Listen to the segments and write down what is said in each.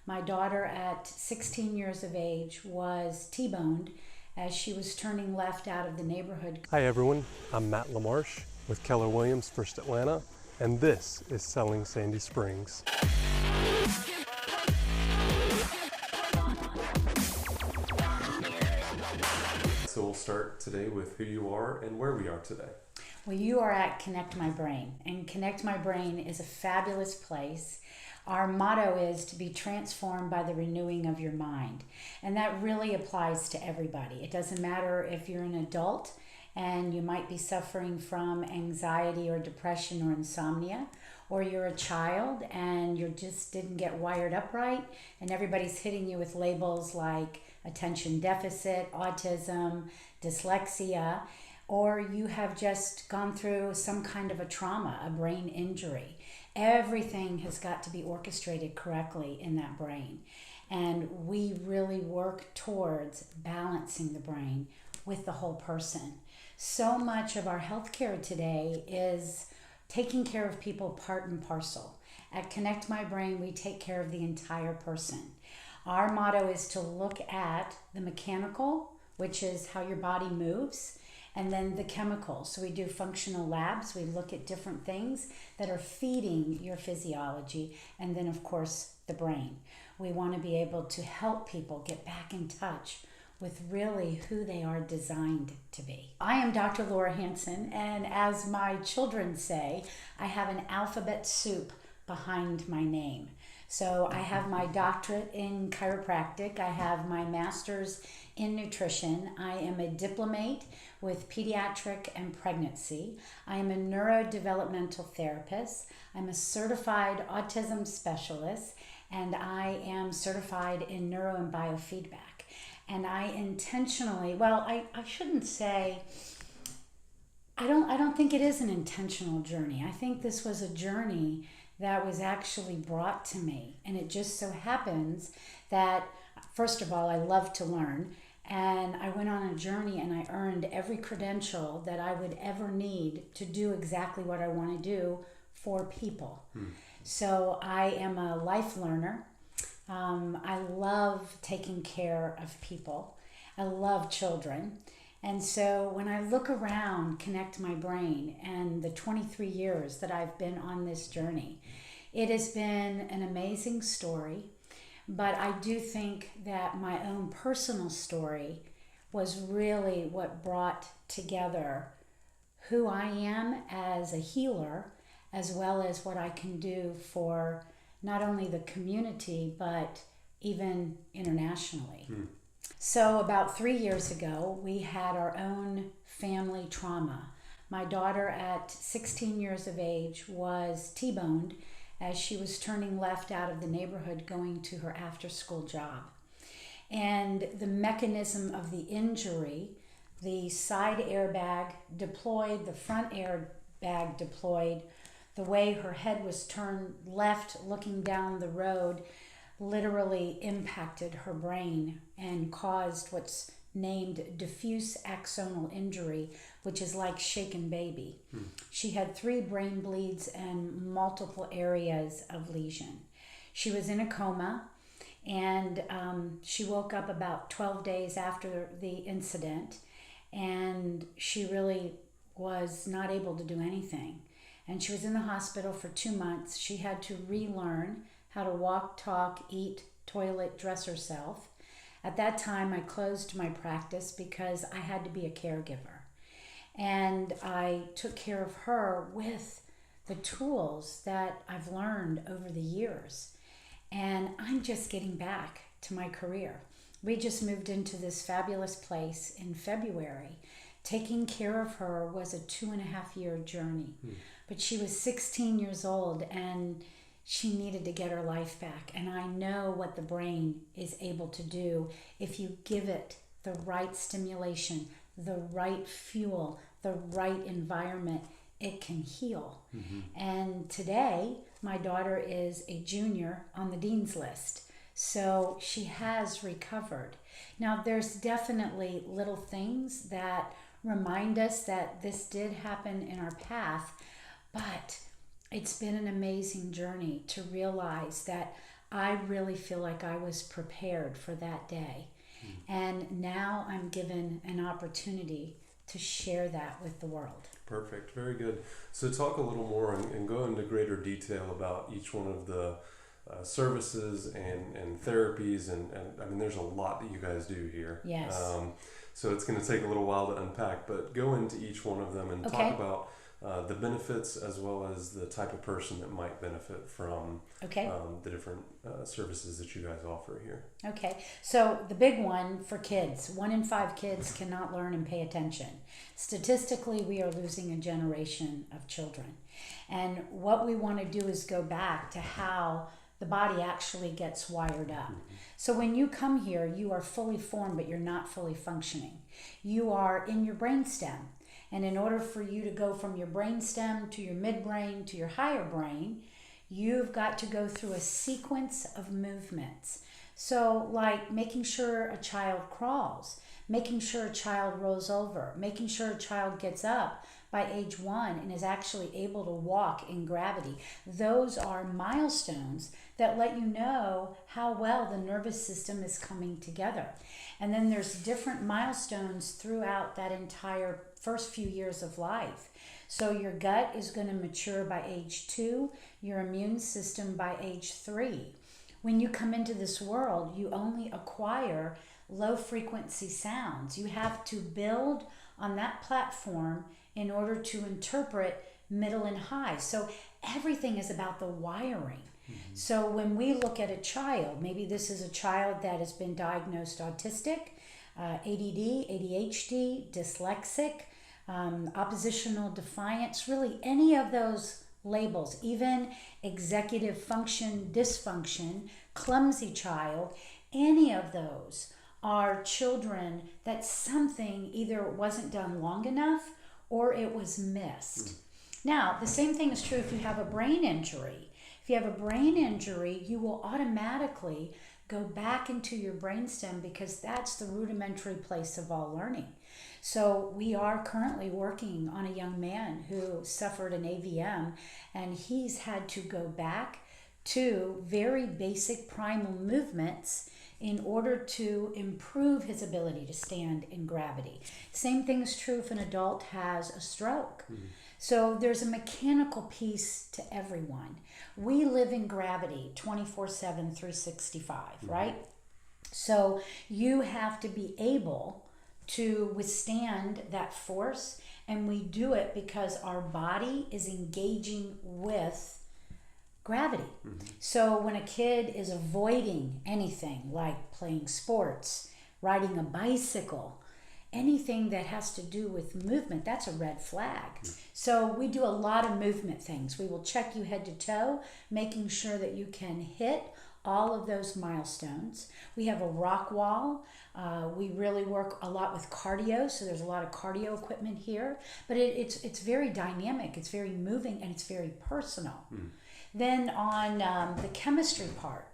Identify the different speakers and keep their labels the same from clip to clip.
Speaker 1: My daughter at 16 years of age was T-boned as she was turning left out of the neighborhood.
Speaker 2: Hi everyone, I'm Matt LaMarsh with Keller Williams First Atlanta, and this is Selling Sandy Springs. So we'll start today with who you are and where we are today.
Speaker 1: Well, you are at Connect My Brain, and Connect My Brain is a fabulous place. Our motto is to be transformed by the renewing of your mind, and that really applies to everybody. It doesn't matter if you're an adult and you might be suffering from anxiety or depression or insomnia, or you're a child and you just didn't get wired up right, and everybody's hitting you with labels like attention deficit, autism, dyslexia, or you have just gone through some kind of a trauma, a brain injury. Everything has got to be orchestrated correctly in that brain. And we really work towards balancing the brain with the whole person. So much of our healthcare today is taking care of people part and parcel. At Connect My Brain, we take care of the entire person. Our motto is to look at the mechanical, which is how your body moves, and then the chemicals. So we do functional labs. We look at different things that are feeding your physiology, and then of course the brain. We want to be able to help people get back in touch with really who they are designed to be. I am Dr. Laura Hanson, and as my children say, I have an alphabet soup behind my name. So I have my doctorate in chiropractic, I have my master's in nutrition, I am a diplomate with pediatric and pregnancy, I am a neurodevelopmental therapist, I'm a certified autism specialist, and I am certified in neuro and biofeedback. And I intentionally, well, I shouldn't say, I don't think it is an intentional journey. I think this was a journey that was actually brought to me. And it just so happens that, first of all, I love to learn. And I went on a journey and I earned every credential that I would ever need to do exactly what I want to do for people. So I am a life learner. I love taking care of people. I love children. And so when I look around Connect My Brain and the 23 years that I've been on this journey, it has been an amazing story. But I do think that my own personal story was really what brought together who I am as a healer, as well as what I can do for not only the community, but even internationally. So about 3 years ago, we had our own family trauma. My daughter at 16 years of age was T-boned as she was turning left out of the neighborhood going to her after-school job. And the mechanism of the injury, the side airbag deployed, the front airbag deployed, the way her head was turned left looking down the road literally impacted her brain and caused what's named diffuse axonal injury, which is like shaken baby. She had 3 brain bleeds and multiple areas of lesion. She was in a coma, and she woke up about 12 days after the incident, and she really was not able to do anything. And she was in the hospital for 2 months. She had to relearn how to walk, talk, eat, toilet, dress herself. At that time, I closed my practice because I had to be a caregiver. And I took care of her with the tools that I've learned over the years. And I'm just getting back to my career. We just moved into this fabulous place in February. Taking care of her was a 2.5-year journey. But she was 16 years old and she needed to get her life back. And I know what the brain is able to do if you give it the right stimulation, the right fuel, the right environment. It can heal. And today, my daughter is a junior on the dean's list. So she has recovered. Now, there's definitely little things that remind us that this did happen in our path, but it's been an amazing journey to realize that I really feel like I was prepared for that day. And now I'm given an opportunity to share that with the world.
Speaker 2: Perfect. Very good. So talk a little more and go into greater detail about each one of the services and therapies. And I mean, there's a lot that you guys do here.
Speaker 1: Yes.
Speaker 2: So it's going to take a little while to unpack, but go into each one of them and talk about the benefits as well as the type of person that might benefit from the different services that you guys offer here.
Speaker 1: Okay, so the big one for kids, 1 in 5 kids cannot learn and pay attention. Statistically, we are losing a generation of children. And what we want to do is go back to how the body actually gets wired up. So when you come here, you are fully formed, but you're not fully functioning. You are in your brainstem. And in order for you to go from your brainstem to your midbrain to your higher brain, you've got to go through a sequence of movements. So like making sure a child crawls, making sure a child rolls over, making sure a child gets up by age 1 and is actually able to walk in gravity. Those are milestones that let you know how well the nervous system is coming together. And then there's different milestones throughout that entire first few years of life. So your gut is going to mature by age 2, your immune system by age 3. When you come into this world, you only acquire low frequency sounds. You have to build on that platform in order to interpret middle and high. So everything is about the wiring. So when we look at a child, maybe this is a child that has been diagnosed autistic, ADD, ADHD, dyslexic, oppositional defiance, really any of those labels, even executive function dysfunction, clumsy child, any of those are children that something either wasn't done long enough or it was missed. Now, the same thing is true if you have a brain injury. If you have a brain injury, you will automatically go back into your brainstem because that's the rudimentary place of all learning. So we are currently working on a young man who suffered an AVM, and he's had to go back to very basic primal movements in order to improve his ability to stand in gravity. Same thing is true if an adult has a stroke. So there's a mechanical piece to everyone. We live in gravity 24/7, 365, right? So you have to be able to withstand that force, and we do it because our body is engaging with gravity. So when a kid is avoiding anything like playing sports, riding a bicycle, anything that has to do with movement, that's a red flag. So we do a lot of movement things. We will check you head to toe, making sure that you can hit all of those milestones. We have a rock wall. We really work a lot with cardio, so there's a lot of cardio equipment here. But it's very dynamic, it's very moving, and it's very personal. Then on the chemistry part,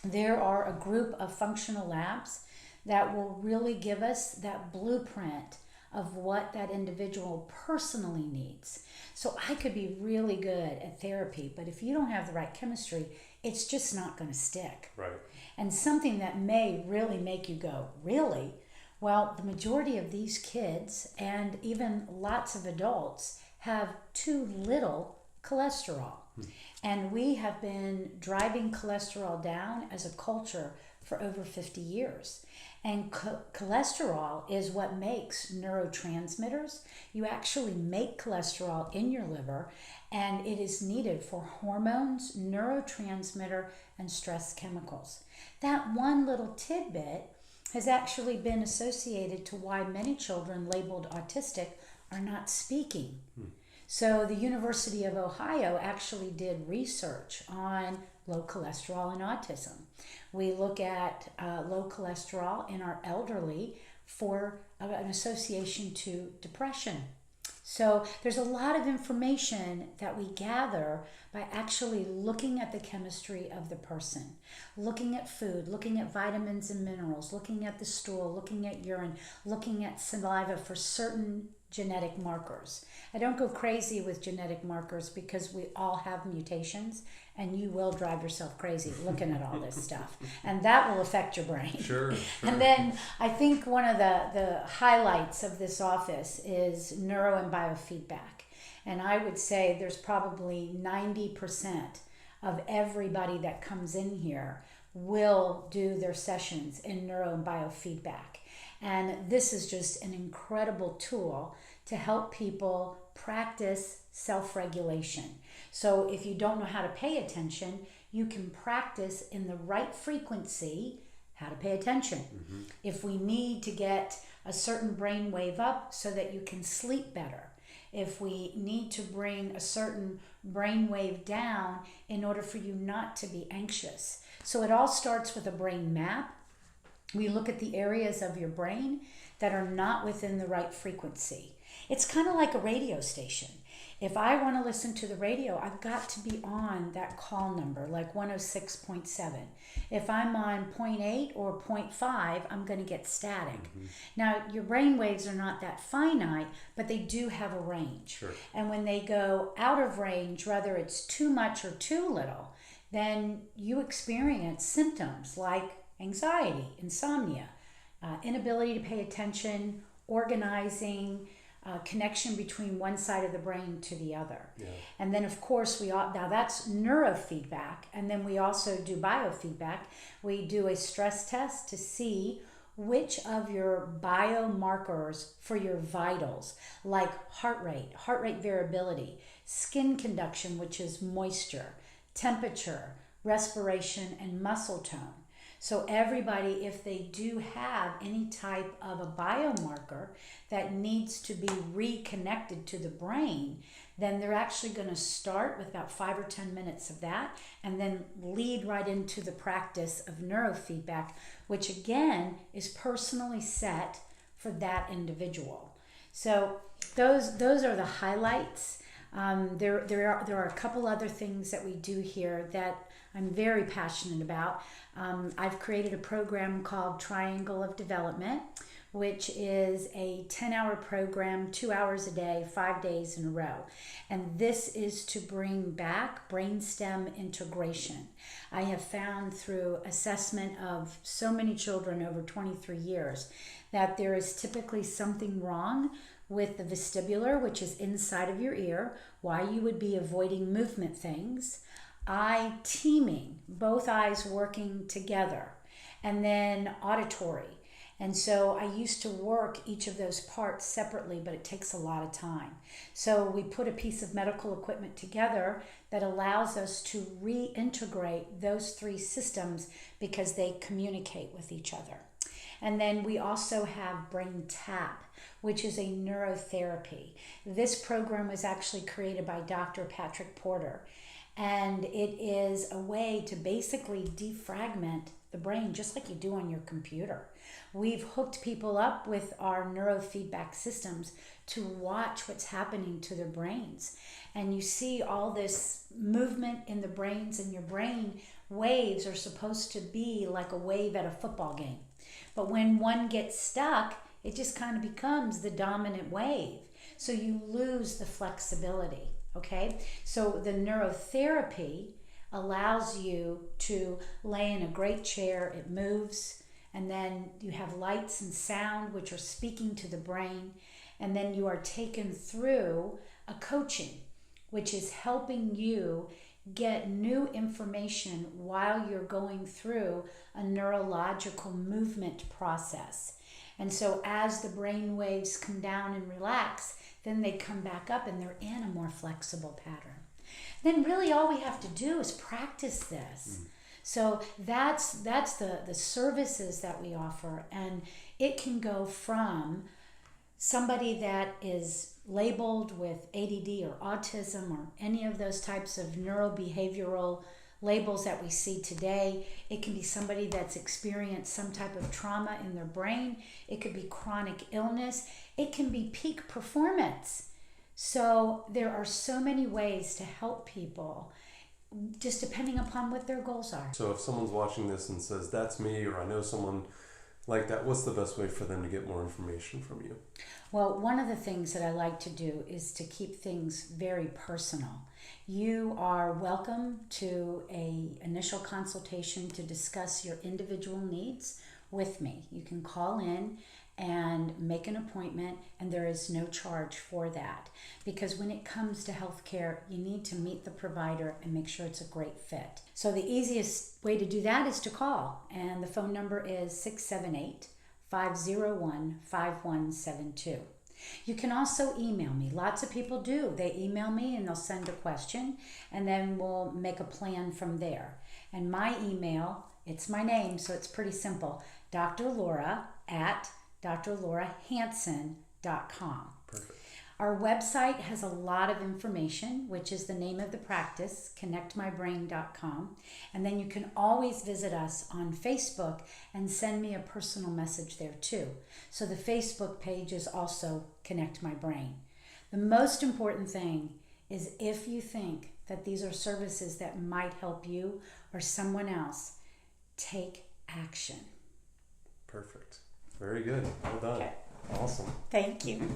Speaker 1: there are a group of functional labs that will really give us that blueprint of what that individual personally needs. So I could be really good at therapy, but if you don't have the right chemistry, it's just not going to stick.
Speaker 2: Right.
Speaker 1: And something that may really make you go, really? Well, the majority of these kids and even lots of adults have too little cholesterol. And we have been driving cholesterol down as a culture for over 50 years. And cholesterol is what makes neurotransmitters. You actually make cholesterol in your liver, and it is needed for hormones, neurotransmitter, and stress chemicals. That one little tidbit has actually been associated to why many children labeled autistic are not speaking. So the University of Ohio actually did research on low cholesterol and autism. We look at low cholesterol in our elderly for an association to depression. So there's a lot of information that we gather by actually looking at the chemistry of the person, looking at food, looking at vitamins and minerals, looking at the stool, looking at urine, looking at saliva for certain genetic markers. I don't go crazy with genetic markers because we all have mutations, and you will drive yourself crazy looking at all this stuff, and that will affect your brain.
Speaker 2: Sure.
Speaker 1: And then I think one of the highlights of this office is neuro and biofeedback. And I would say there's probably 90% of everybody that comes in here will do their sessions in neuro and biofeedback. And this is just an incredible tool to help people practice self-regulation. So if you don't know how to pay attention, you can practice in the right frequency how to pay attention. Mm-hmm. If we need to get a certain brain wave up so that you can sleep better, if we need to bring a certain brain wave down in order for you not to be anxious. So it all starts with a brain map. We look at the areas of your brain that are not within the right frequency. It's kind of like a radio station. If I want to listen to the radio, I've got to be on that call number, like 106.7. If I'm on 0.8 or 0.5, I'm going to get static. Mm-hmm. Now, your brain waves are not that finite, but they do have a range. Sure. And when they go out of range, whether it's too much or too little, then you experience symptoms like anxiety, insomnia, inability to pay attention, organizing, connection between one side of the brain to the other. Yeah. And then of course now that's neurofeedback, and then we also do biofeedback. We do a stress test to see which of your biomarkers for your vitals, like heart rate variability, skin conduction, which is moisture, temperature, respiration, and muscle tone. So everybody, if they do have any type of a biomarker that needs to be reconnected to the brain, then they're actually going to start with about 5 or 10 minutes of that and then lead right into the practice of neurofeedback, which again is personally set for that individual. So those are the highlights. There are a couple other things that we do here that I'm very passionate about. I've created a program called Triangle of Development, which is a 10-hour program, 2 hours a day, 5 days in a row. And this is to bring back brainstem integration. I have found through assessment of so many children over 23 years that there is typically something wrong with the vestibular, which is inside of your ear, why you would be avoiding movement things, eye teaming, both eyes working together, and then auditory. And so I used to work each of those parts separately, but it takes a lot of time. So we put a piece of medical equipment together that allows us to reintegrate those three systems because they communicate with each other. And then we also have Brain Tap, which is a neurotherapy. This program was actually created by Dr. Patrick Porter. And it is a way to basically defragment the brain, just like you do on your computer. We've hooked people up with our neurofeedback systems to watch what's happening to their brains. And you see all this movement in the brains, and your brain waves are supposed to be like a wave at a football game. But when one gets stuck, it just kind of becomes the dominant wave. So you lose the flexibility. Okay, so the neurotherapy allows you to lay in a great chair, it moves, and then you have lights and sound which are speaking to the brain, and then you are taken through a coaching, which is helping you get new information while you're going through a neurological movement process. And so as the brain waves come down and relax, then they come back up and they're in a more flexible pattern. Then really all we have to do is practice this. So that's the services that we offer, and it can go from somebody that is labeled with ADD or autism or any of those types of neurobehavioral labels that we see today. It can be somebody that's experienced some type of trauma in their brain. It could be chronic illness. It can be peak performance. So there are so many ways to help people, just depending upon what their goals are.
Speaker 2: So if someone's watching this and says, that's me, or I know someone like that, what's the best way for them to get more information from you?
Speaker 1: Well, one of the things that I like to do is to keep things very personal. You are welcome to an initial consultation to discuss your individual needs with me. You can call in and make an appointment, and there is no charge for that. Because when it comes to healthcare, you need to meet the provider and make sure it's a great fit. So the easiest way to do that is to call, and the phone number is 678-501-5172. You can also email me. Lots of people do. They email me and they'll send a question, and then we'll make a plan from there. And my email, it's my name, so it's pretty simple. Dr. Laura at drlaurahanson.com.
Speaker 2: Perfect.
Speaker 1: Our website has a lot of information, which is the name of the practice, connectmybrain.com. And then you can always visit us on Facebook and send me a personal message there too. So the Facebook page is also Connect My Brain. The most important thing is if you think that these are services that might help you or someone else, take action.
Speaker 2: Perfect. Very good. Well done.
Speaker 1: Okay.
Speaker 2: Awesome.
Speaker 1: Thank you.